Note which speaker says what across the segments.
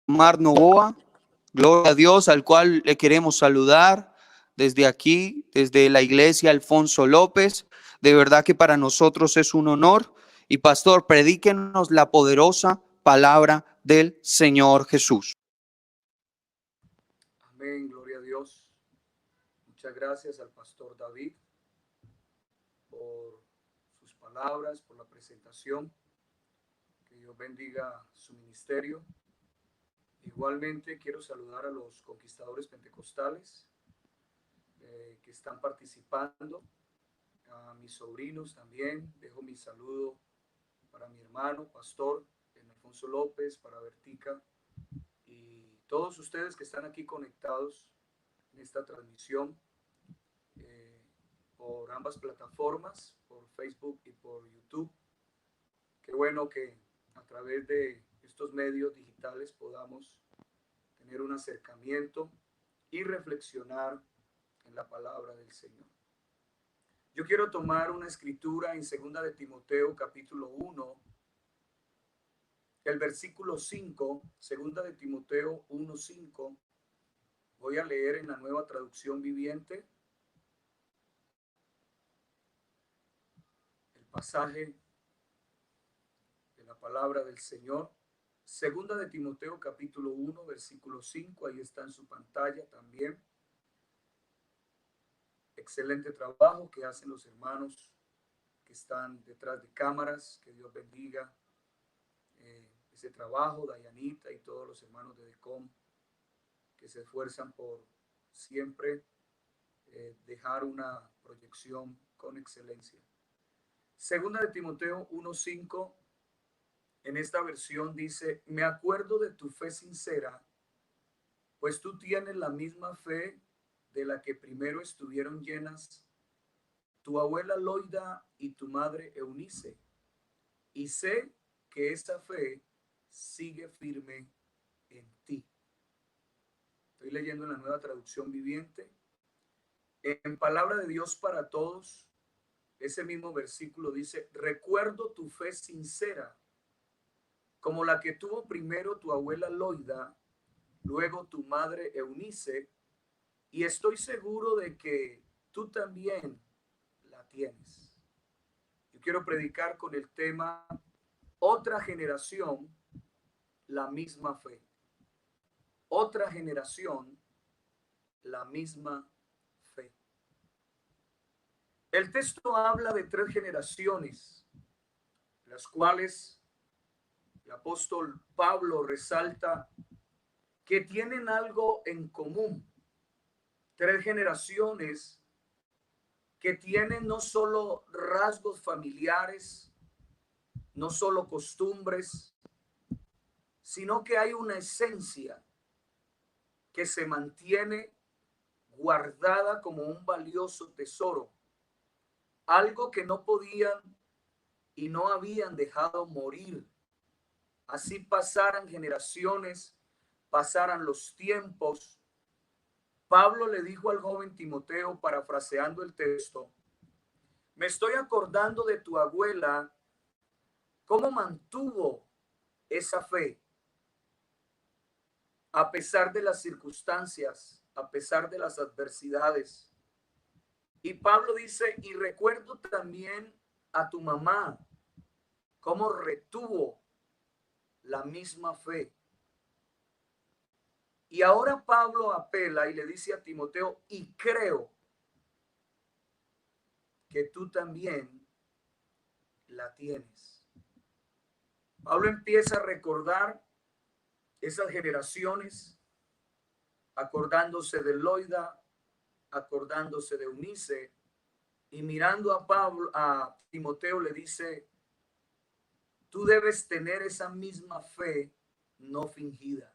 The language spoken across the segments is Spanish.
Speaker 1: Mar Novoa, gloria a Dios, al cual le queremos saludar desde aquí, desde la iglesia Alfonso López. De verdad que para nosotros es un honor. Y pastor, predíquenos la poderosa palabra del Señor Jesús.
Speaker 2: Amén, gloria a Dios. Muchas gracias al pastor David por sus palabras, por la presentación. Que Dios bendiga su ministerio. Igualmente quiero saludar a los conquistadores pentecostales que están participando, a mis sobrinos también. Dejo mi saludo para mi hermano, pastor Alfonso López, para Vertica y todos ustedes que están aquí conectados en esta transmisión por ambas plataformas, por Facebook y por YouTube. Qué bueno que a través de estos medios digitales podamos tener un acercamiento y reflexionar en la palabra del Señor. Yo quiero tomar una escritura en 2 de Timoteo capítulo 1, el versículo 5, 2 de Timoteo 1:5. Voy a leer en la Nueva Traducción Viviente el pasaje de la palabra del Señor. 2 de Timoteo capítulo 1, versículo 5, ahí está en su pantalla también. Excelente trabajo que hacen los hermanos que están detrás de cámaras. Que Dios bendiga ese trabajo, Dayanita y todos los hermanos de DECOM que se esfuerzan por siempre dejar una proyección con excelencia. 2 de Timoteo 1:5, en esta versión dice: me acuerdo de tu fe sincera, pues tú tienes la misma fe de la que primero estuvieron llenas tu abuela Loida y tu madre Eunice, y sé que esa fe sigue firme en ti. Estoy leyendo en la Nueva Traducción Viviente. En Palabra de Dios para Todos, ese mismo versículo dice: recuerdo tu fe sincera, como la que tuvo primero tu abuela Loida, luego tu madre Eunice, y estoy seguro de que tú también la tienes. Yo quiero predicar con el tema: otra generación, la misma fe. Otra generación, la misma fe. El texto habla de 3 generaciones, las cuales el apóstol Pablo resalta que tienen algo en común. 3 generaciones que tienen no solo rasgos familiares, no solo costumbres, sino que hay una esencia que se mantiene guardada como un valioso tesoro, algo que no podían y no habían dejado morir. Así pasaran generaciones, pasaran los tiempos. Pablo le dijo al joven Timoteo, parafraseando el texto: me estoy acordando de tu abuela, cómo mantuvo esa fe a pesar de las circunstancias, a pesar de las adversidades. Y Pablo dice: y recuerdo también a tu mamá, cómo retuvo la misma fe. Y ahora Pablo apela y le dice a Timoteo: y creo que tú también la tienes. Pablo empieza a recordar esas generaciones, acordándose de Loida, acordándose de Eunice, y mirando a Timoteo le dice: tú debes tener esa misma fe no fingida.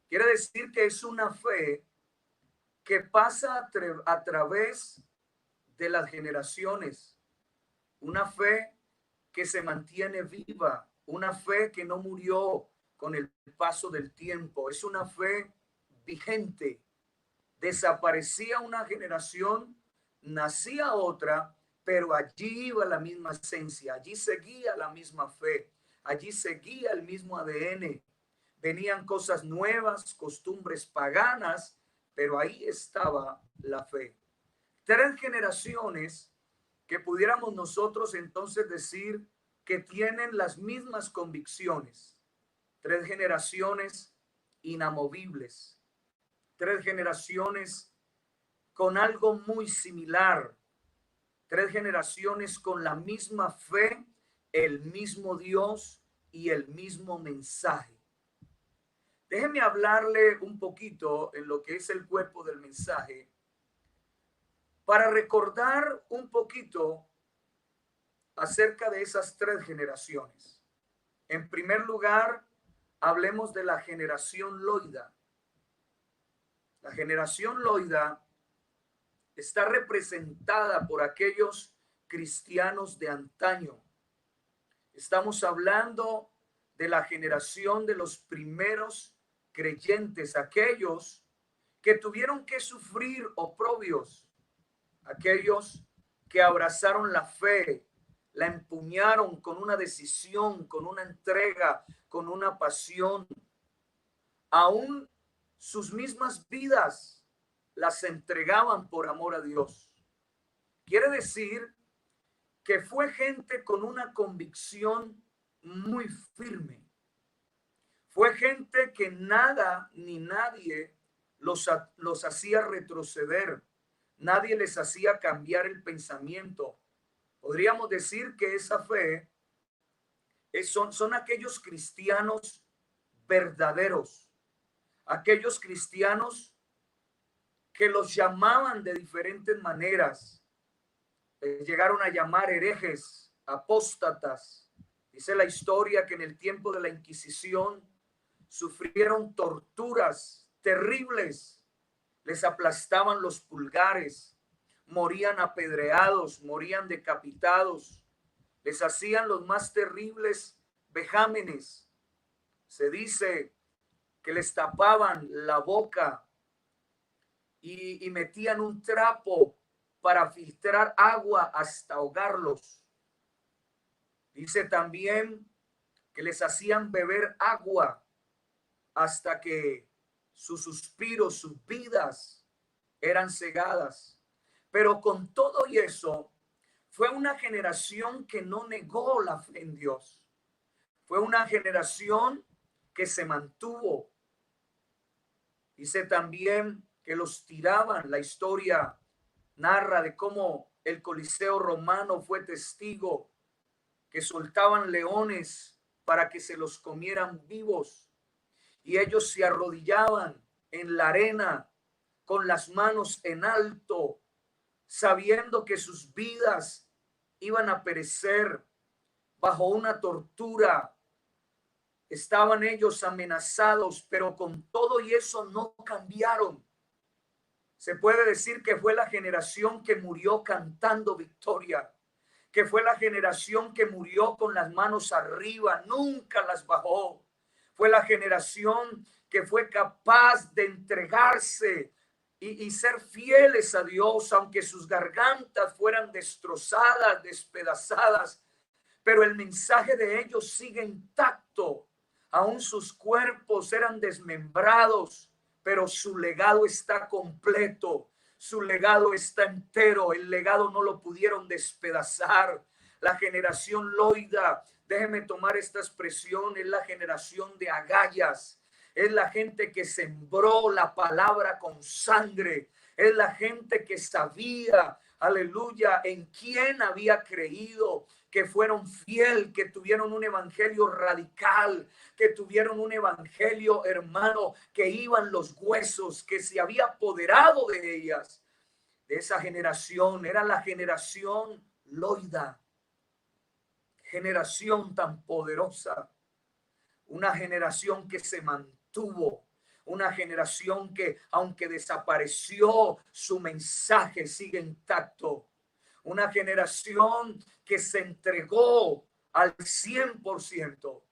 Speaker 2: Quiere decir que es una fe que pasa a través de las generaciones, una fe que se mantiene viva, una fe que no murió con el paso del tiempo, es una fe vigente. Desaparecía una generación, nacía otra, pero allí iba la misma esencia, allí seguía la misma fe, allí seguía el mismo ADN. venían cosas nuevas, costumbres paganas, pero ahí estaba la fe. 3 generaciones que pudiéramos nosotros entonces decir que tienen las mismas convicciones. 3 generaciones inamovibles. 3 generaciones con algo muy similar. 3 generaciones con la misma fe, el mismo Dios y el mismo mensaje. Déjeme hablarle un poquito en lo que es el cuerpo del mensaje para recordar un poquito acerca de esas 3 generaciones. En primer lugar, hablemos de la generación Loida. La generación Loida está representada por aquellos cristianos de antaño. Estamos hablando de la generación de los primeros creyentes, aquellos que tuvieron que sufrir oprobios, aquellos que abrazaron la fe, la empuñaron con una decisión, con una entrega, con una pasión. Aún sus mismas vidas las entregaban por amor a Dios. Quiere decir que fue gente con una convicción muy firme. Fue gente que nada ni nadie los hacía retroceder. Nadie les hacía cambiar el pensamiento. Podríamos decir que esa fe son aquellos cristianos verdaderos, aquellos cristianos que los llamaban de diferentes maneras. Llegaron a llamar herejes, apóstatas. Dice la historia que en el tiempo de la Inquisición sufrieron torturas terribles. Les aplastaban los pulgares, morían apedreados, morían decapitados, les hacían los más terribles vejámenes. Se dice que les tapaban la boca y metían un trapo para filtrar agua hasta ahogarlos. Dice también que les hacían beber agua hasta que sus suspiros, sus vidas eran cegadas. Pero con todo y eso, fue una generación que no negó la fe en Dios. Fue una generación que se mantuvo. Dice también que los tiraban. La historia narra de cómo el Coliseo romano fue testigo, que soltaban leones para que se los comieran vivos. Y ellos se arrodillaban en la arena con las manos en alto, sabiendo que sus vidas iban a perecer bajo una tortura. Estaban ellos amenazados, pero con todo y eso no cambiaron. Se puede decir que fue la generación que murió cantando victoria, que fue la generación que murió con las manos arriba, nunca las bajó. Fue la generación que fue capaz de entregarse y ser fieles a Dios, aunque sus gargantas fueran destrozadas, despedazadas, pero el mensaje de ellos sigue intacto. Aún sus cuerpos eran desmembrados, pero su legado está completo, su legado está entero, el legado no lo pudieron despedazar. La generación Loida, déjeme tomar esta expresión, es la generación de agallas. Es la gente que sembró la palabra con sangre. Es la gente que sabía, aleluya, en quién había creído, que fueron fiel, que tuvieron un evangelio radical, que tuvieron un evangelio, hermano, que iban los huesos, que se había apoderado de ellas. De esa generación, era la generación Loida. Generación tan poderosa. Una generación que se mantuvo, una generación que aunque desapareció, su mensaje sigue intacto. Una generación que se entregó al 100%.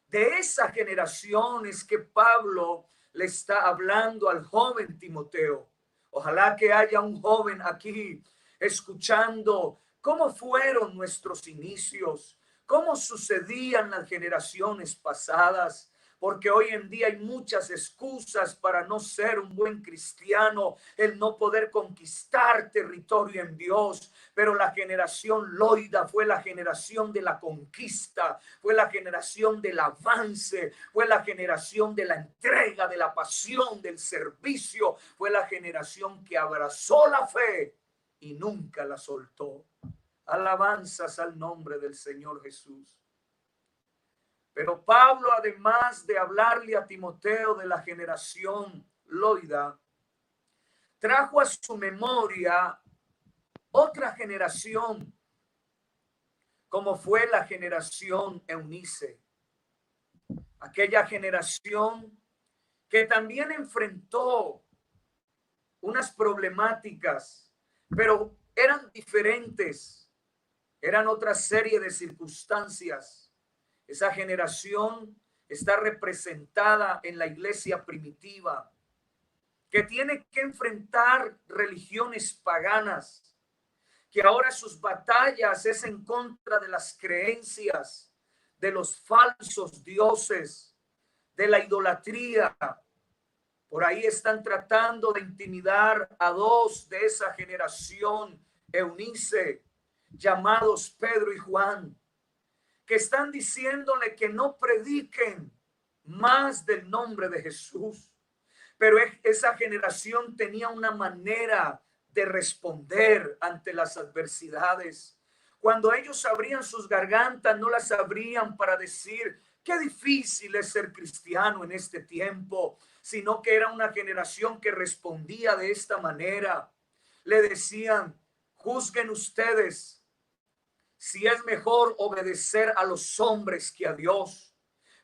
Speaker 2: De esa generación es que Pablo le está hablando al joven Timoteo. Ojalá que haya un joven aquí escuchando cómo fueron nuestros inicios, cómo sucedían las generaciones pasadas, porque hoy en día hay muchas excusas para no ser un buen cristiano, el no poder conquistar territorio en Dios. Pero la generación Loida fue la generación de la conquista, fue la generación del avance, fue la generación de la entrega, de la pasión, del servicio, fue la generación que abrazó la fe y nunca la soltó. Alabanzas al nombre del Señor Jesús. Pero Pablo, además de hablarle a Timoteo de la generación Loida, trajo a su memoria otra generación, como fue la generación Eunice. Aquella generación que también enfrentó unas problemáticas, pero eran diferentes, eran otra serie de circunstancias. Esa generación está representada en la iglesia primitiva, que tiene que enfrentar religiones paganas, que ahora sus batallas es en contra de las creencias, de los falsos dioses, de la idolatría. Por ahí están tratando de intimidar a dos de esa generación Eunice, llamados Pedro y Juan, que están diciéndole que no prediquen más del nombre de Jesús. Pero esa generación tenía una manera de responder ante las adversidades. Cuando ellos abrían sus gargantas, no las abrían para decir qué difícil es ser cristiano en este tiempo, sino que era una generación que respondía de esta manera. Le decían, juzguen ustedes si es mejor obedecer a los hombres que a Dios.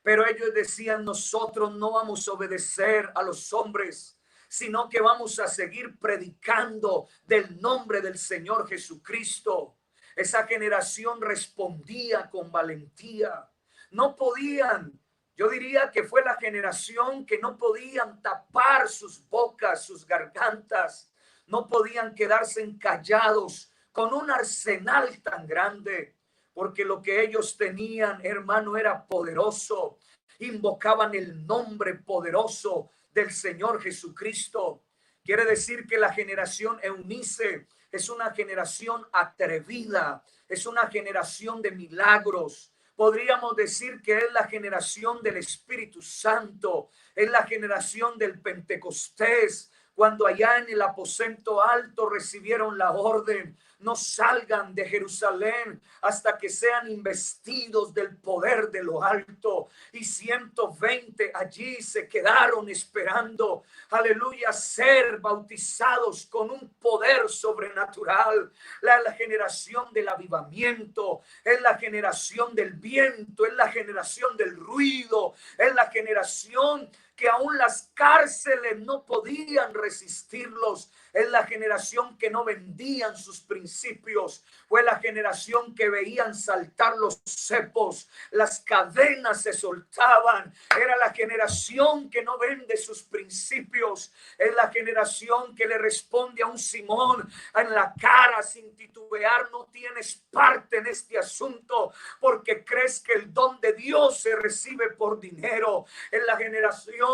Speaker 2: Pero ellos decían, nosotros no vamos a obedecer a los hombres, sino que vamos a seguir predicando del nombre del Señor Jesucristo. Esa generación respondía con valentía. No podían, yo diría que fue la generación que no podían tapar sus bocas, sus gargantas. No podían quedarse callados con un arsenal tan grande, porque lo que ellos tenían, hermano, era poderoso. Invocaban el nombre poderoso del Señor Jesucristo. Quiere decir que la generación Eunice es una generación atrevida, es una generación de milagros. Podríamos decir que es la generación del Espíritu Santo, es la generación del Pentecostés, cuando allá en el aposento alto recibieron la orden, no salgan de Jerusalén hasta que sean investidos del poder de lo alto. Y 120 allí se quedaron esperando, aleluya, ser bautizados con un poder sobrenatural. La generación del avivamiento, es la generación del viento, es la generación del ruido, es la generación que aún las cárceles no podían resistirlos. Es la generación que no vendían sus principios. Fue la generación que veían saltar los cepos, las cadenas se soltaban. Era la generación que no vende sus principios. Es la generación que le responde a un Simón en la cara sin titubear: no tienes parte en este asunto porque crees que el don de Dios se recibe por dinero. Es la generación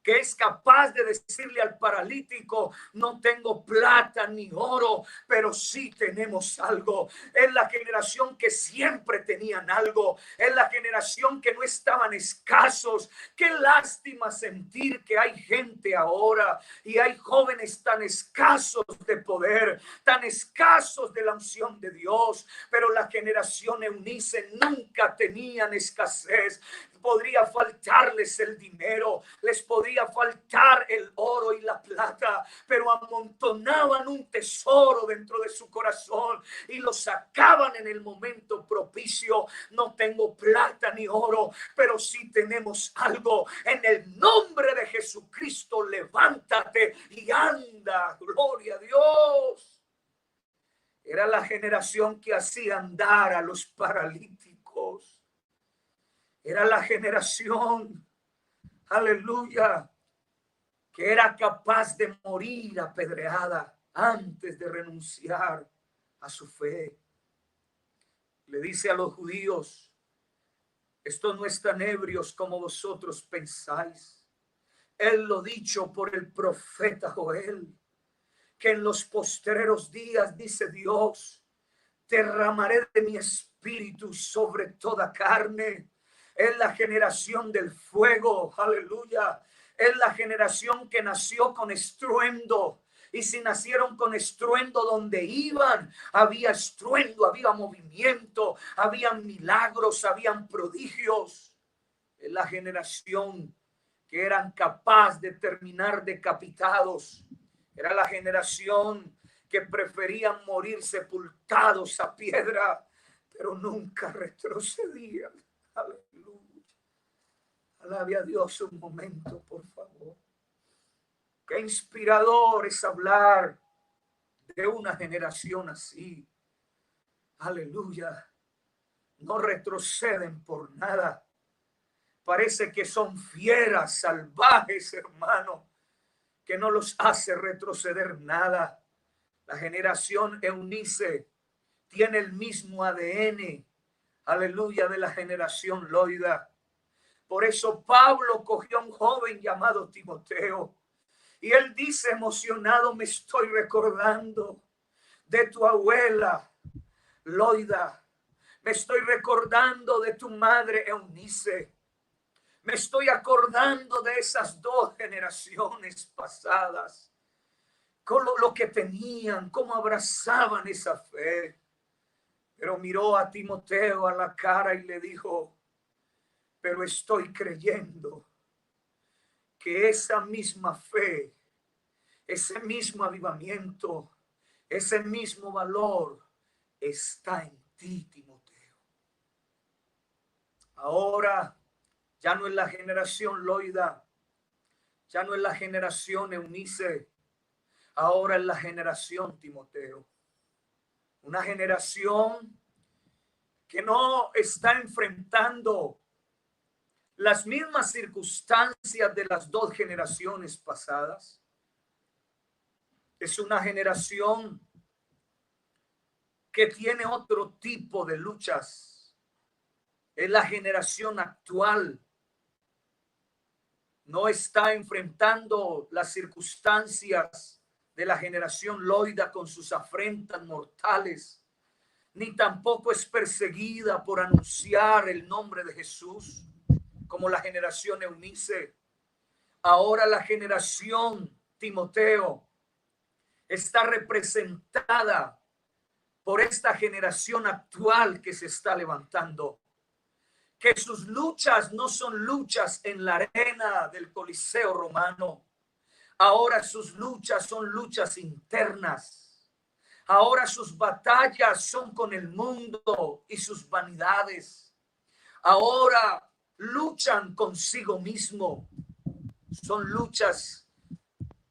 Speaker 2: que es capaz de decirle al paralítico: no tengo plata ni oro, pero sí tenemos algo. Es la generación que siempre tenían algo. Es la generación que no estaban escasos. Qué lástima sentir que hay gente ahora y hay jóvenes tan escasos de poder, tan escasos de la unción de Dios. Pero la generación Eunice nunca tenían escasez. Podría faltarles el dinero, les podría faltar el oro y la plata, pero amontonaban un tesoro dentro de su corazón y lo sacaban en el momento propicio. No tengo plata ni oro, pero sí tenemos algo. En el nombre de Jesucristo, levántate y anda. Gloria a Dios. Era la generación que hacía andar a los paralíticos. Era la generación, aleluya, que era capaz de morir apedreada antes de renunciar a su fe. Le dice a los judíos: Estos no están ebrios como vosotros pensáis. Él lo dicho por el profeta Joel, que en los postreros días, dice Dios, derramaré de mi espíritu sobre toda carne. Es la generación del fuego, aleluya. Es la generación que nació con estruendo. Y si nacieron con estruendo, donde iban, había estruendo, había movimiento, habían milagros, habían prodigios. Es la generación que eran capaces de terminar decapitados. Era la generación que preferían morir sepultados a piedra, pero nunca retrocedían. Aleluya. Alabe a Dios un momento, por favor. Qué inspirador es hablar de una generación así. Aleluya. No retroceden por nada. Parece que son fieras, salvajes, hermano, que no los hace retroceder nada. La generación Eunice tiene el mismo ADN, aleluya, de la generación Loida. Por eso Pablo cogió a un joven llamado Timoteo y él dice emocionado: me estoy recordando de tu abuela Loida, me estoy recordando de tu madre Eunice, me estoy acordando de esas dos generaciones pasadas, con lo que tenían, cómo abrazaban esa fe. Pero miró a Timoteo a la cara y le dijo: pero estoy creyendo que esa misma fe, ese mismo avivamiento, ese mismo valor está en ti, Timoteo. Ahora ya no es la generación Loida, ya no es la generación Eunice, ahora es la generación Timoteo. Una generación que no está enfrentando las mismas circunstancias de las dos generaciones pasadas. Es una generación que tiene otro tipo de luchas. Es la generación actual. No está enfrentando las circunstancias de la generación Loida con sus afrentas mortales, ni tampoco es perseguida por anunciar el nombre de Jesús como la generación Eunice. Ahora la generación Timoteo está representada por esta generación actual que se está levantando, que sus luchas no son luchas en la arena del Coliseo romano. Ahora sus luchas son luchas internas. Ahora sus batallas son con el mundo y sus vanidades. Ahora luchan consigo mismo. Son luchas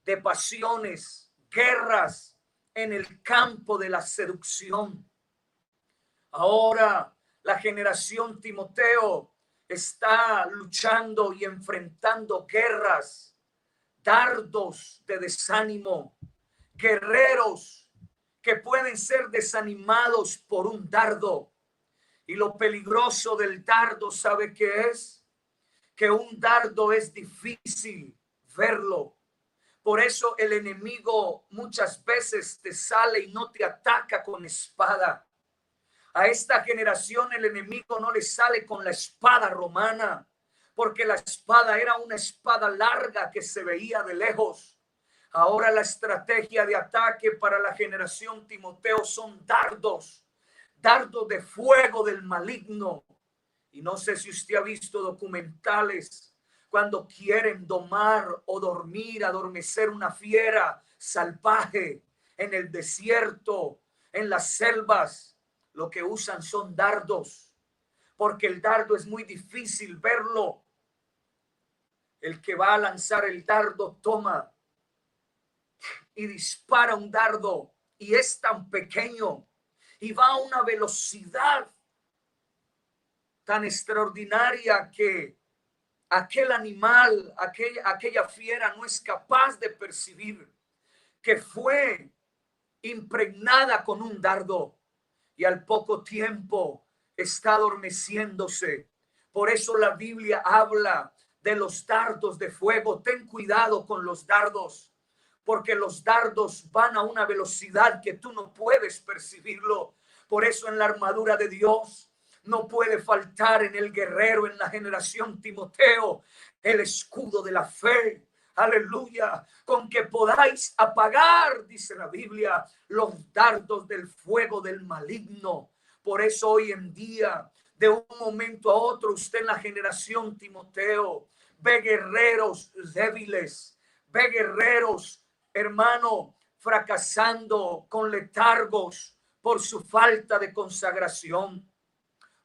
Speaker 2: de pasiones, guerras en el campo de la seducción. Ahora la generación Timoteo está luchando y enfrentando guerras, dardos de desánimo, guerreros que pueden ser desanimados por un dardo. Y lo peligroso del dardo, ¿sabe qué es? Que un dardo es difícil verlo. Por eso el enemigo muchas veces te sale y no te ataca con espada. A esta generación el enemigo no le sale con la espada romana, porque la espada era una espada larga que se veía de lejos. Ahora la estrategia de ataque para la generación Timoteo son dardos, dardos de fuego del maligno. Y no sé si usted ha visto documentales cuando quieren domar o dormir, adormecer una fiera salvaje en el desierto, en las selvas. Lo que usan son dardos, porque el dardo es muy difícil verlo. El que va a lanzar el dardo toma y dispara un dardo y es tan pequeño y va a una velocidad tan extraordinaria que aquel animal, aquella fiera no es capaz de percibir que fue impregnada con un dardo. Y al poco tiempo está adormeciéndose, Por eso la Biblia habla de los dardos de fuego. Ten cuidado con los dardos, porque los dardos van a una velocidad que tú no puedes percibirlo. Por eso en la armadura de Dios no puede faltar en el guerrero, en la generación Timoteo, el escudo de la fe. Aleluya, con que podáis apagar, dice la Biblia, los dardos del fuego del maligno. Por eso hoy en día, de un momento a otro, usted en la generación Timoteo ve guerreros débiles, ve guerreros, hermano, fracasando con letargos por su falta de consagración,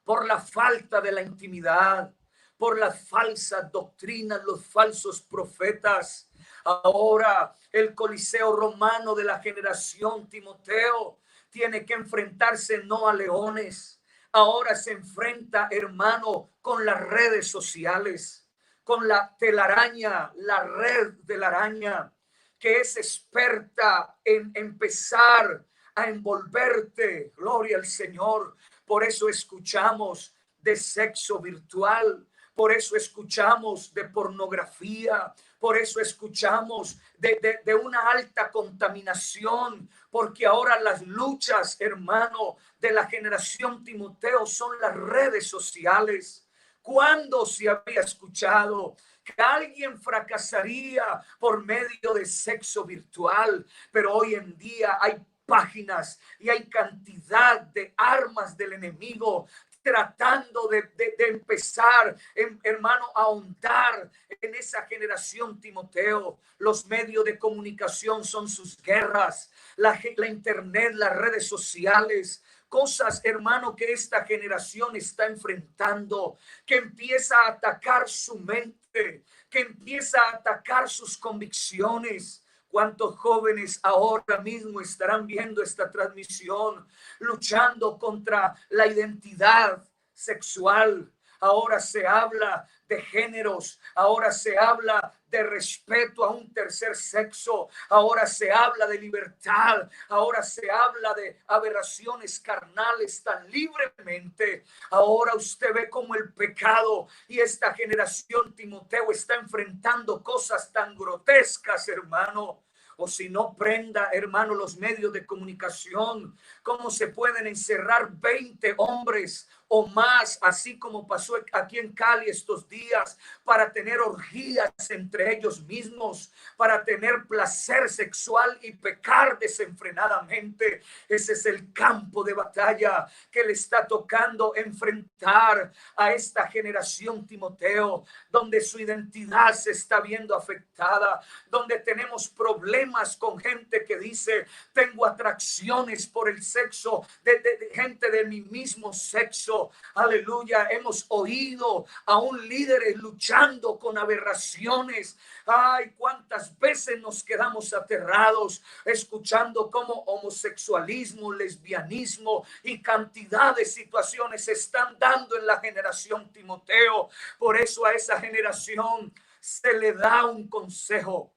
Speaker 2: por la falta de la intimidad, por las falsas doctrinas, los falsos profetas. Ahora el Coliseo romano de la generación Timoteo tiene que enfrentarse no a leones. Ahora se enfrenta, hermano, con las redes sociales, con la telaraña, la red de la araña, que es experta en empezar a envolverte. Gloria al Señor. Por eso escuchamos de sexo virtual, por eso escuchamos de pornografía, por eso escuchamos de una alta contaminación, porque ahora las luchas, hermano, de la generación Timoteo son las redes sociales. ¿Cuándo se había escuchado que alguien fracasaría por medio de sexo virtual? Pero hoy en día hay páginas y hay cantidad de armas del enemigo tratando de empezar, hermano, a ahondar en esa generación Timoteo. Los medios de comunicación son sus guerras, la internet, las redes sociales, cosas, hermano, que esta generación está enfrentando, que empieza a atacar su mente, que empieza a atacar sus convicciones. ¿Cuántos jóvenes ahora mismo estarán viendo esta transmisión, luchando contra la identidad sexual? Ahora se habla de géneros, ahora se habla de respeto a un tercer sexo, ahora se habla de libertad, ahora se habla de aberraciones carnales tan libremente. Ahora usted ve como el pecado y esta generación Timoteo está enfrentando cosas tan grotescas, hermano. O si no, prenda, hermano, los medios de comunicación, cómo se pueden encerrar 20 hombres o más, así como pasó aquí en Cali estos días, para tener orgías entre ellos mismos, para tener placer sexual y pecar desenfrenadamente. Ese es el campo de batalla que le está tocando enfrentar a esta generación Timoteo, donde su identidad se está viendo afectada, donde tenemos problemas con gente que dice: tengo atracciones por el sexo de gente de mi mismo sexo. Aleluya, hemos oído a un líder luchando con aberraciones. Ay, cuántas veces nos quedamos aterrados escuchando cómo homosexualismo, lesbianismo y cantidad de situaciones se están dando en la generación Timoteo. Por eso a esa generación se le da un consejo.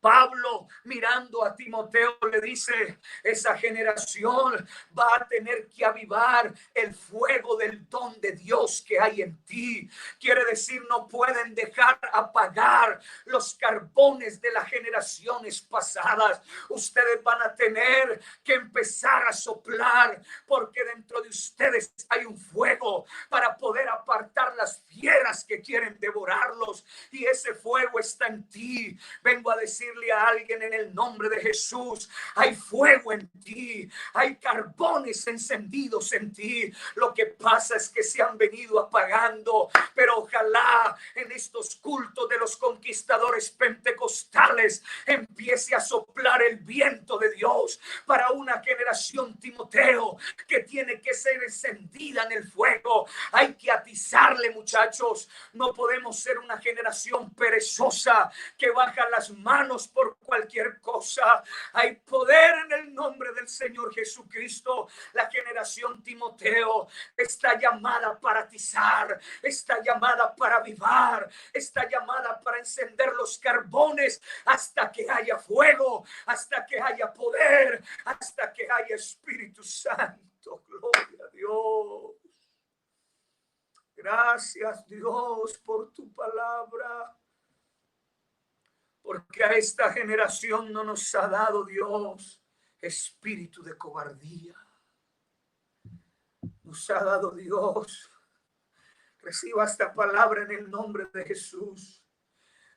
Speaker 2: Pablo, mirando a Timoteo, le dice: esa generación va a tener que avivar el fuego del don de Dios que hay en ti. Quiere decir, no pueden dejar apagar los carbones de las generaciones pasadas. Ustedes van a tener que empezar a soplar, porque dentro de ustedes hay un fuego para poder apartar las fieras que quieren devorarlos, y ese fuego está en ti. Vengo a decirle a alguien en el nombre de Jesús: hay fuego en ti, hay carbones encendidos en ti. Lo que pasa es que se han venido apagando, pero ojalá en estos cultos de los conquistadores pentecostales empiece a soplar el viento de Dios para una generación Timoteo que tiene que ser encendida en el fuego. Hay que atizarle, muchachos. No podemos ser una generación perezosa que baja las manos por cualquier cosa. Hay poder en el nombre del Señor Jesucristo. La generación Timoteo está llamada para atizar, está llamada para avivar, está llamada para encender los carbones hasta que haya fuego, hasta que haya poder, hasta que haya Espíritu Santo. Gloria a Dios. Gracias, Dios, por tu palabra. Porque a esta generación no nos ha dado, Dios, espíritu de cobardía. Nos ha dado, Dios, reciba esta palabra en el nombre de Jesús.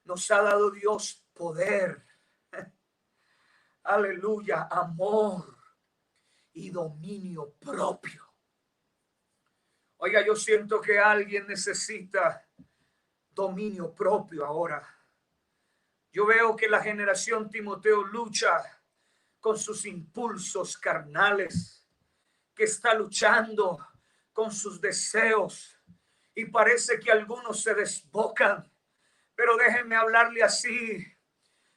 Speaker 2: Nos ha dado, Dios, poder. Aleluya, amor y dominio propio. Oiga, yo siento que alguien necesita dominio propio ahora. Yo veo que la generación Timoteo lucha con sus impulsos carnales, que está luchando con sus deseos y parece que algunos se desbocan. Pero déjenme hablarle así.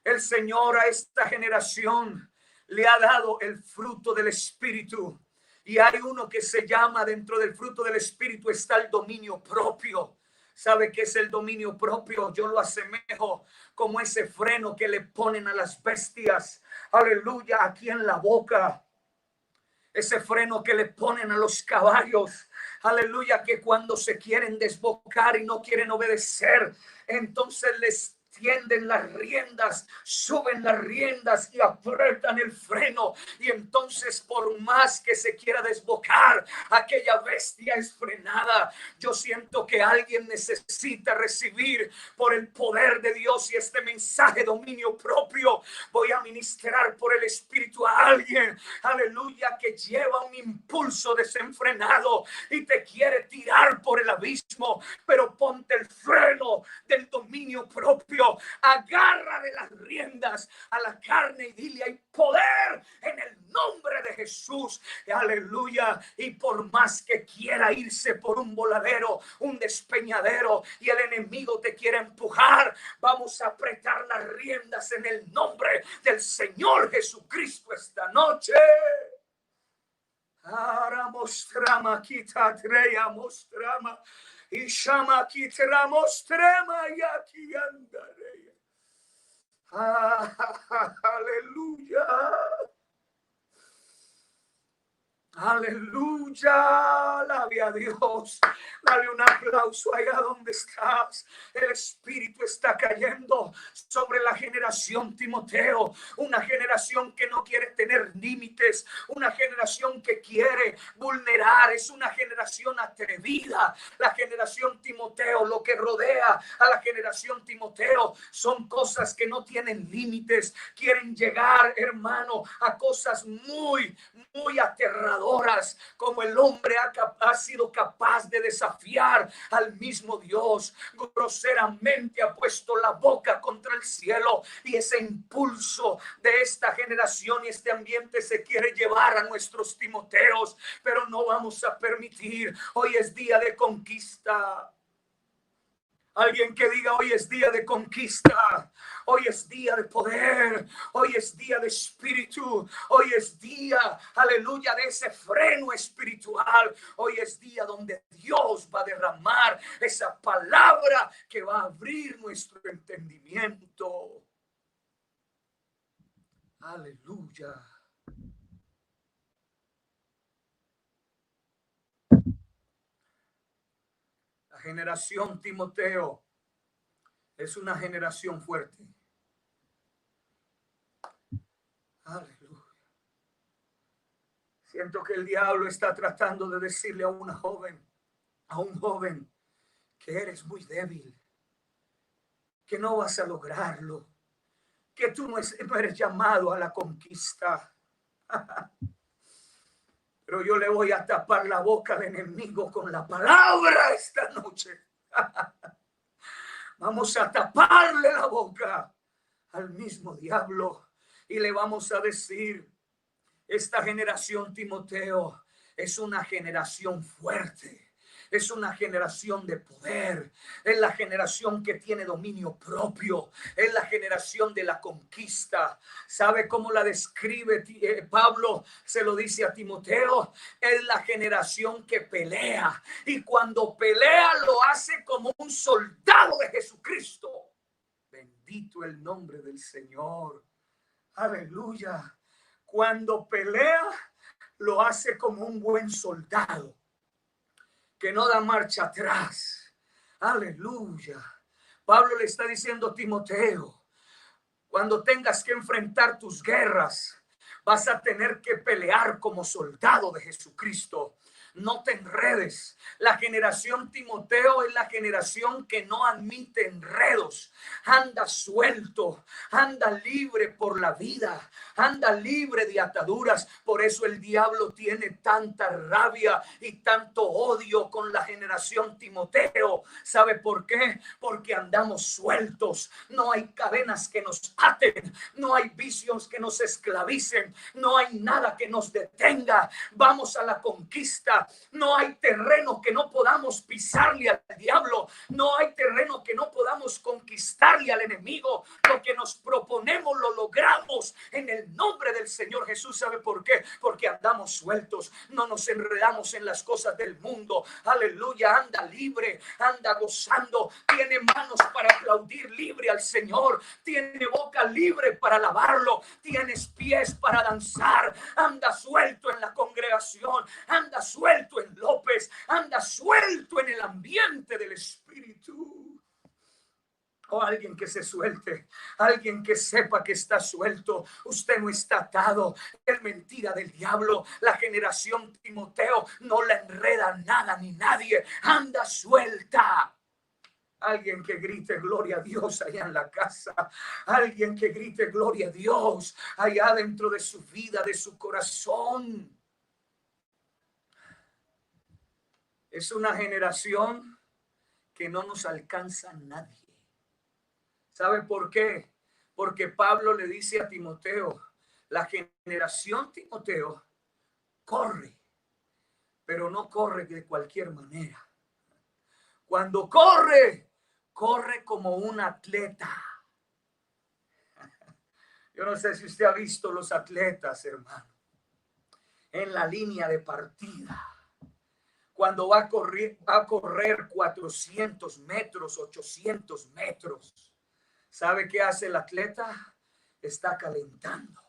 Speaker 2: El Señor a esta generación le ha dado el fruto del Espíritu. Y hay uno que se llama, dentro del fruto del Espíritu está el dominio propio. ¿Sabe qué es el dominio propio? Yo lo asemejo como ese freno que le ponen a las bestias. Aleluya, aquí en la boca. Ese freno que le ponen a los caballos. Aleluya, que cuando se quieren desbocar y no quieren obedecer, entonces les tienden las riendas, suben las riendas y apretan el freno. Y entonces, por más que se quiera desbocar, aquella bestia es frenada. Yo siento que alguien necesita recibir por el poder de Dios y este mensaje dominio propio. Voy a ministrar por el Espíritu a alguien, aleluya, que lleva un impulso desenfrenado y te quiere tirar por el abismo, pero ponte el freno del dominio propio. Agarra de las riendas a la carne y dile: hay poder en el nombre de Jesús, aleluya. Y por más que quiera irse por un voladero, un despeñadero, y el enemigo te quiere empujar, vamos a apretar las riendas en el nombre del Señor Jesucristo esta noche. Ahora mostrama, quita, treya, mostrama. Y llama aquí mostrema y aquí andaré. Aleluya. Aleluya, alabe a Dios. Dale un aplauso allá donde estás. El Espíritu está cayendo sobre la generación Timoteo, una generación que no quiere tener límites, una generación que quiere vulnerar, es una generación atrevida. La generación Timoteo, lo que rodea a la generación Timoteo son cosas que no tienen límites, quieren llegar, hermano, a cosas muy aterradoras, como el hombre ha sido capaz de desafiar al mismo Dios. Groseramente ha puesto la boca contra el cielo, y ese impulso de esta generación y este ambiente se quiere llevar a nuestros Timoteos, pero no vamos a permitir. Hoy es día de conquista. Alguien que diga: hoy es día de conquista, hoy es día de poder, hoy es día de espíritu, hoy es día, aleluya, de ese freno espiritual. Hoy es día donde Dios va a derramar esa palabra que va a abrir nuestro entendimiento. Aleluya. La generación Timoteo es una generación fuerte. Aleluya. Siento que el diablo está tratando de decirle a un joven, que eres muy débil, que no vas a lograrlo, que tú no eres llamado a la conquista. Pero yo le voy a tapar la boca al enemigo con la palabra esta noche. Vamos a taparle la boca al mismo diablo y le vamos a decir: esta generación Timoteo es una generación fuerte. Es una generación de poder. Es la generación que tiene dominio propio. Es la generación de la conquista. ¿Sabe cómo la describe Pablo? Se lo dice a Timoteo. Es la generación que pelea. Y cuando pelea lo hace como un soldado de Jesucristo. Bendito el nombre del Señor. Aleluya. Cuando pelea lo hace como un buen soldado. que no da marcha atrás. Aleluya. Pablo le está diciendo a Timoteo, cuando tengas que enfrentar tus guerras, vas a tener que pelear como soldado de Jesucristo. No te enredes. La generación Timoteo es la generación que no admite enredos. Anda suelto, anda libre por la vida, anda libre de ataduras. Por eso el diablo tiene tanta rabia y tanto odio con la generación Timoteo. ¿Sabe por qué? Porque andamos sueltos. No hay cadenas que nos aten, no hay vicios que nos esclavicen, no hay nada que nos detenga. Vamos a la conquista. No hay terreno que no podamos pisarle al diablo. No hay terreno que no podamos conquistarle al enemigo. Lo que nos proponemos lo logramos en el nombre del Señor Jesús. ¿Sabe por qué? Porque andamos sueltos. No nos enredamos en las cosas del mundo. Aleluya. Anda libre, anda gozando. Tiene manos para aplaudir libre al Señor. Tiene boca libre para alabarlo. Tienes pies para danzar. Anda suelto en la congregación. Anda suelto en López, anda suelto en el ambiente del Espíritu. O alguien que se suelte, alguien que sepa que está suelto. Usted no está atado. Es mentira del diablo. La generación Timoteo no la enreda nada ni nadie. Anda suelta. Alguien que grite gloria a Dios allá en la casa. Alguien que grite gloria a Dios allá dentro de su vida, de su corazón. Es una generación que no nos alcanza nadie. ¿Sabe por qué? Porque Pablo le dice a Timoteo, la generación Timoteo corre, pero no corre de cualquier manera. Cuando corre, corre como un atleta. Yo no sé si usted ha visto los atletas, hermano, en la línea de partida. Cuando va a correr 400 metros, 800 metros, ¿sabe qué hace el atleta? Está calentando.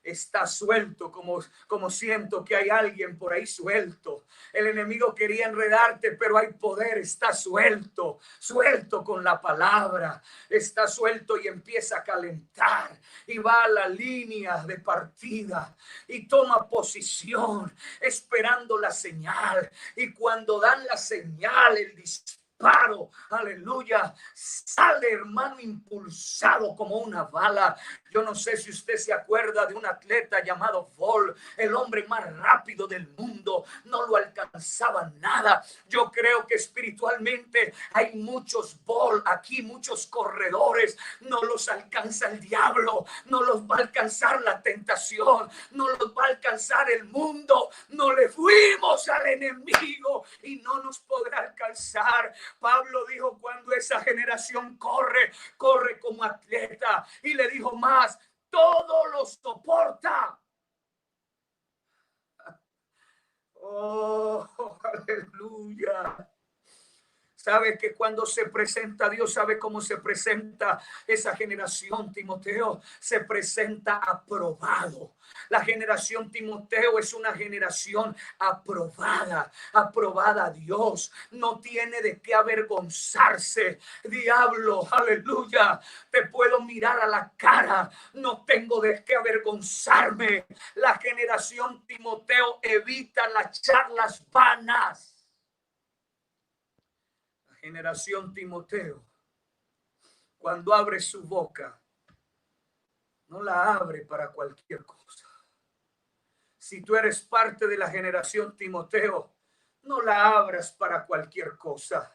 Speaker 2: Está suelto, como siento que hay alguien por ahí suelto. El enemigo quería enredarte, pero hay poder. Está suelto, suelto con la palabra. Está suelto y empieza a calentar. Y va a la línea de partida y toma posición, esperando la señal. Y cuando dan la señal, el disparo, aleluya, sale, hermano, impulsado como una bala. Yo no sé si usted se acuerda de un atleta llamado Bolt, el hombre más rápido del mundo. No lo alcanzaba nada. Yo creo que espiritualmente hay muchos Bolt aquí, muchos corredores. No los alcanza el diablo, no los va a alcanzar la tentación, no los va a alcanzar el mundo. No le fuimos al enemigo y no nos podrá alcanzar. Pablo dijo, cuando esa generación corre, corre como atleta. Y le dijo más, todo lo soporta. Oh, aleluya. Sabe que cuando se presenta Dios, sabe cómo se presenta esa generación Timoteo. Se presenta aprobado. La generación Timoteo es una generación aprobada, aprobada a Dios. No tiene de qué avergonzarse. Diablo, aleluya, te puedo mirar a la cara. No tengo de qué avergonzarme. La generación Timoteo evita las charlas vanas. Generación Timoteo, cuando abre su boca, no la abre para cualquier cosa. Si tú eres parte de la generación Timoteo, no la abras para cualquier cosa.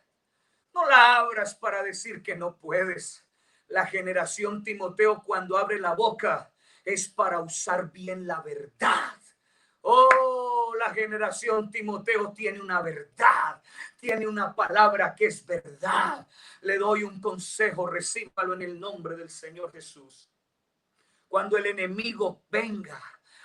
Speaker 2: No la abras para decir que no puedes. La generación Timoteo, cuando abre la boca, es para usar bien la verdad. Oh, la generación Timoteo tiene una verdad, tiene una palabra que es verdad. Le doy un consejo, recíbalo en el nombre del Señor Jesús. Cuando el enemigo venga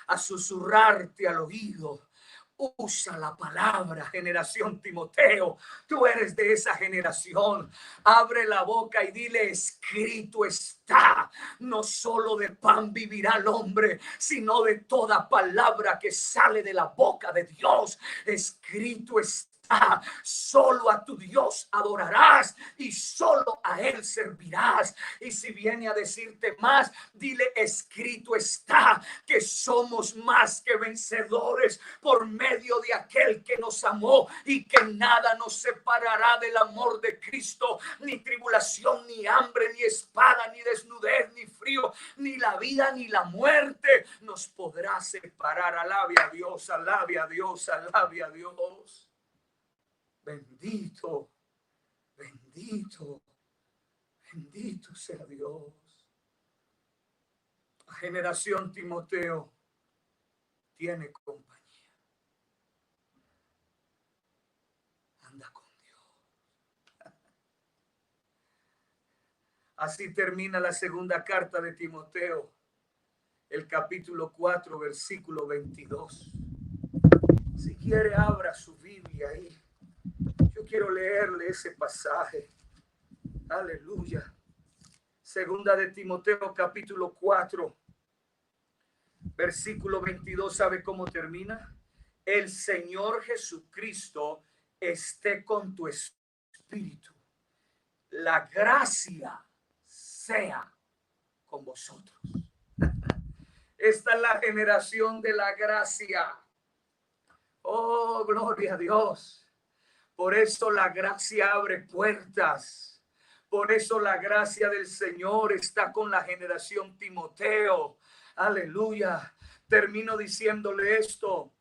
Speaker 2: a susurrarte al oído, usa la palabra, generación Timoteo. Tú eres de esa generación. Abre la boca y dile, escrito está. No solo de pan vivirá el hombre, sino de toda palabra que sale de la boca de Dios. Escrito está. está. Solo a tu Dios adorarás y solo a Él servirás. Y si viene a decirte más, dile: escrito está que somos más que vencedores por medio de aquel que nos amó, y que nada nos separará del amor de Cristo, ni tribulación, ni hambre, ni espada, ni desnudez, ni frío, ni la vida, ni la muerte nos podrá separar. Alabe a Dios, alabe a Dios, alabe a Dios. Bendito, bendito, bendito sea Dios. La generación Timoteo tiene compañía. Anda con Dios. Así termina la segunda carta de Timoteo, el capítulo 4, versículo 22. Si quiere, abra su Biblia ahí. Yo quiero leerle ese pasaje. Aleluya. Segunda de Timoteo, capítulo 4, versículo 22. ¿Sabe cómo termina? El Señor Jesucristo esté con tu espíritu. La gracia sea con vosotros. Esta es la generación de la gracia. Oh, gloria a Dios. Por eso la gracia abre puertas. Por eso la gracia del Señor está con la generación Timoteo. Aleluya. Termino diciéndole esto.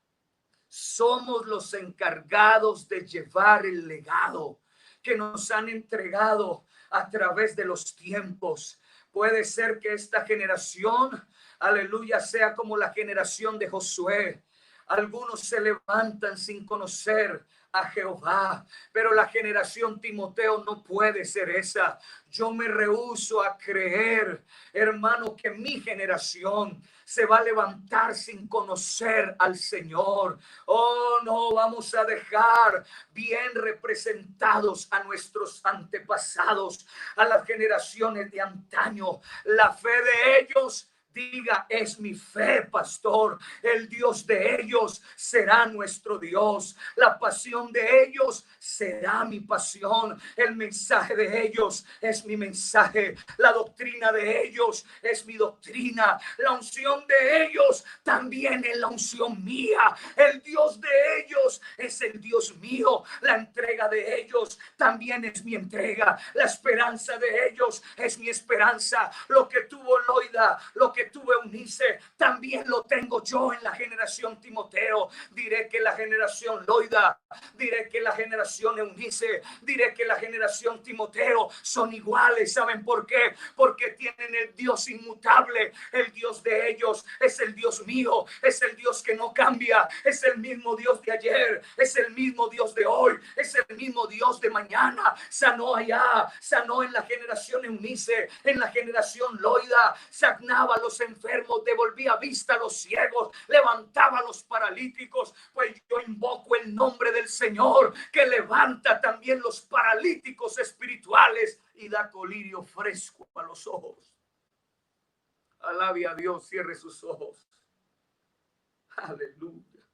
Speaker 2: Somos los encargados de llevar el legado que nos han entregado a través de los tiempos. Puede ser que esta generación, aleluya, sea como la generación de Josué. Algunos se levantan sin conocer a Jehová, pero la generación Timoteo no puede ser esa. Yo me rehúso a creer, hermano, que mi generación se va a levantar sin conocer al Señor. Oh, no, vamos a dejar bien representados a nuestros antepasados, a las generaciones de antaño. La fe de ellos, diga: es mi fe, pastor. El Dios de ellos será nuestro Dios. La pasión de ellos será mi pasión. El mensaje de ellos es mi mensaje. La doctrina de ellos es mi doctrina. La unción de ellos también es la unción mía. El Dios de ellos es el Dios mío. La entrega de ellos también es mi entrega. La esperanza de ellos es mi esperanza. Lo que tuvo Loida, lo que tuve Eunice, también lo tengo yo en la generación Timoteo. Diré que la generación Loida, diré que la generación Eunice, diré que la generación Timoteo son iguales. ¿Saben por qué? Porque tienen el Dios inmutable. El Dios de ellos es el Dios mío, es el Dios que no cambia, es el mismo Dios de ayer, es el mismo Dios de hoy, es el mismo Dios de mañana. Sanó allá, sanó en la generación Eunice, en la generación Loida, sanaba a los enfermos, devolvía vista a los ciegos, levantaba a los paralíticos. Pues yo invoco el nombre del Señor, que levanta también los paralíticos espirituales y da colirio fresco a los ojos. Alabe a Dios, cierre sus ojos. Aleluya,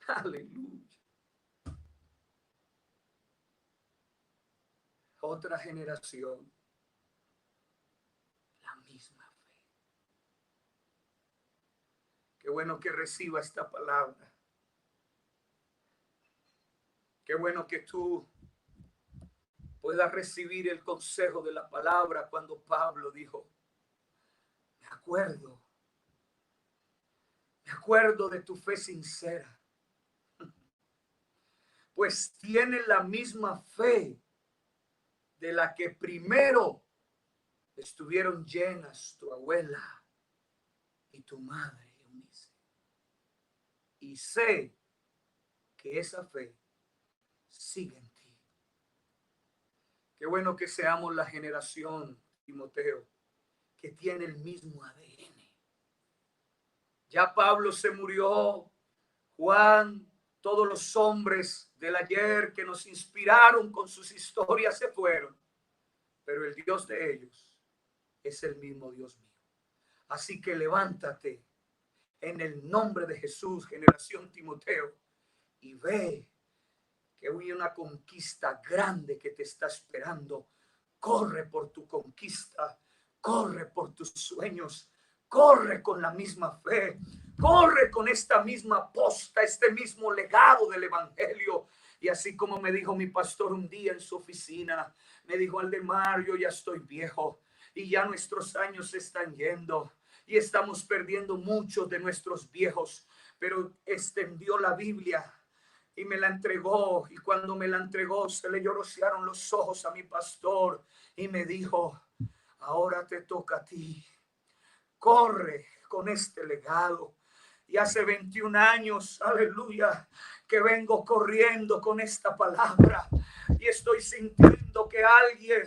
Speaker 2: aleluya. Otra generación, la misma fe. Qué bueno que reciba esta palabra. Qué bueno que tú puedas recibir el consejo de la palabra cuando Pablo dijo: me acuerdo de tu fe sincera, pues tiene la misma fe de la que primero estuvieron llenas tu abuela y tu madre Eunice. Y sé que esa fe sigue en ti. Qué bueno que seamos la generación, Timoteo, que tiene el mismo ADN. Ya Pablo se murió, Juan, todos los hombres del ayer que nos inspiraron con sus historias se fueron, pero el Dios de ellos es el mismo Dios mío. Así que levántate en el nombre de Jesús, generación Timoteo, y ve que hay una conquista grande que te está esperando. Corre por tu conquista, corre por tus sueños, corre con la misma fe, corre con esta misma posta, este mismo legado del evangelio. Y así como me dijo mi pastor un día en su oficina, me dijo: Aldemar, yo ya estoy viejo y ya nuestros años se están yendo y estamos perdiendo muchos de nuestros viejos, pero extendió la Biblia y me la entregó, y cuando me la entregó se le llorosearon los ojos a mi pastor y me dijo: ahora te toca a ti, corre con este legado. Y hace 21 años, aleluya, que vengo corriendo con esta palabra y estoy sintiendo que alguien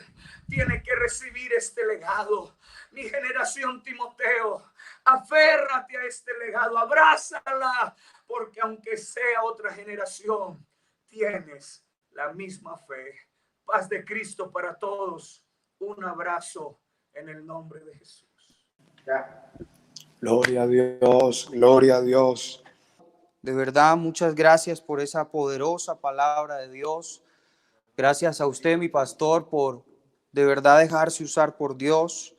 Speaker 2: tiene que recibir este legado. Mi generación, Timoteo, aférrate a este legado, abrázala, porque aunque sea otra generación, tienes la misma fe. Paz de Cristo para todos. Un abrazo en el nombre de Jesús.
Speaker 3: Gloria a Dios, gloria a Dios.
Speaker 1: De verdad, muchas gracias por esa poderosa palabra de Dios. Gracias a usted, mi pastor, por de verdad dejarse usar por Dios.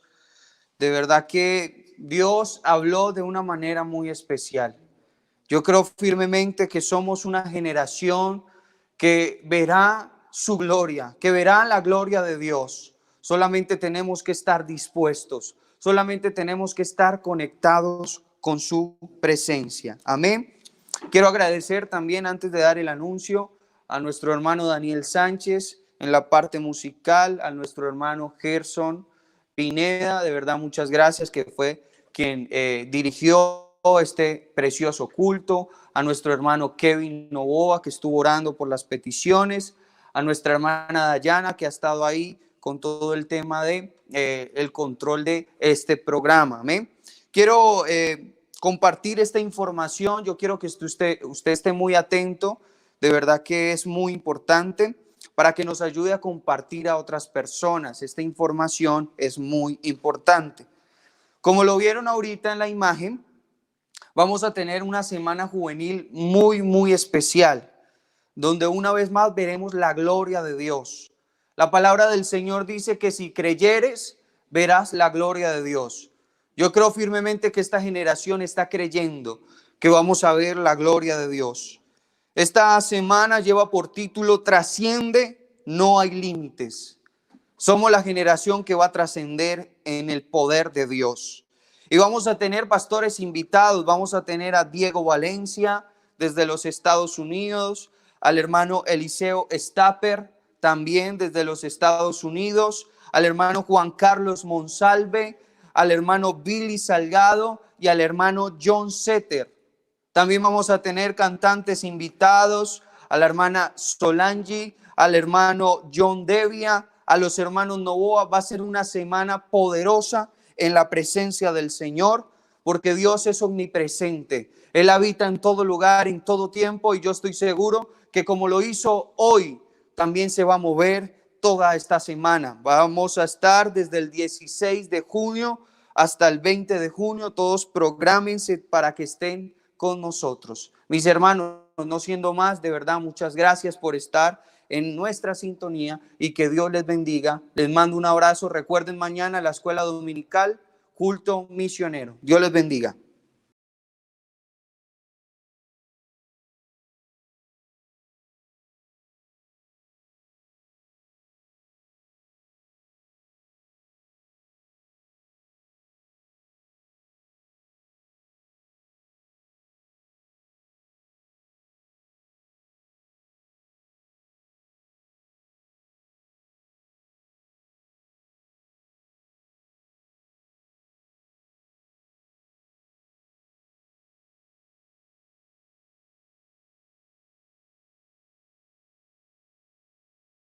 Speaker 1: De verdad que Dios habló de una manera muy especial. Yo creo firmemente que somos una generación que verá su gloria, que verá la gloria de Dios. Solamente tenemos que estar dispuestos, solamente tenemos que estar conectados con su presencia. Amén. Quiero agradecer también, antes de dar el anuncio, a nuestro hermano Daniel Sánchez en la parte musical, a nuestro hermano Gerson Pineda, de verdad muchas gracias, que fue quien dirigió este precioso culto, a nuestro hermano Kevin Novoa, que estuvo orando por las peticiones, a nuestra hermana Dayana, que ha estado ahí con todo el tema de el control de este programa. ¿Amén? Quiero compartir esta información. Yo quiero que usted esté muy atento. De verdad que es muy importante para que nos ayude a compartir a otras personas. Esta información es muy importante. Como lo vieron ahorita en la imagen, vamos a tener una semana juvenil muy especial, donde una vez más veremos la gloria de Dios. La palabra del Señor dice que si creyeres, verás la gloria de Dios. Yo creo firmemente que esta generación está creyendo que vamos a ver la gloria de Dios. Esta semana lleva por título: Trasciende, no hay límites. Somos la generación que va a trascender en el poder de Dios. Y vamos a tener pastores invitados. Vamos a tener a Diego Valencia desde los Estados Unidos, al hermano Eliseo Stapper también desde los Estados Unidos, al hermano Juan Carlos Monsalve, al hermano Billy Salgado y al hermano John Setter. También vamos a tener cantantes invitados, a la hermana Solange, al hermano John Devia, a los hermanos Novoa. Va a ser una semana poderosa en la presencia del Señor, porque Dios es omnipresente. Él habita en todo lugar, en todo tiempo, y yo estoy seguro que como lo hizo hoy, también se va a mover toda esta semana. Vamos a estar desde el 16 de junio hasta el 20 de junio. Todos prográmense para que estén con nosotros. Mis hermanos, no siendo más, de verdad, muchas gracias por estar en nuestra sintonía y que Dios les bendiga. Les mando un abrazo. Recuerden, mañana la escuela dominical, culto misionero. Dios les bendiga.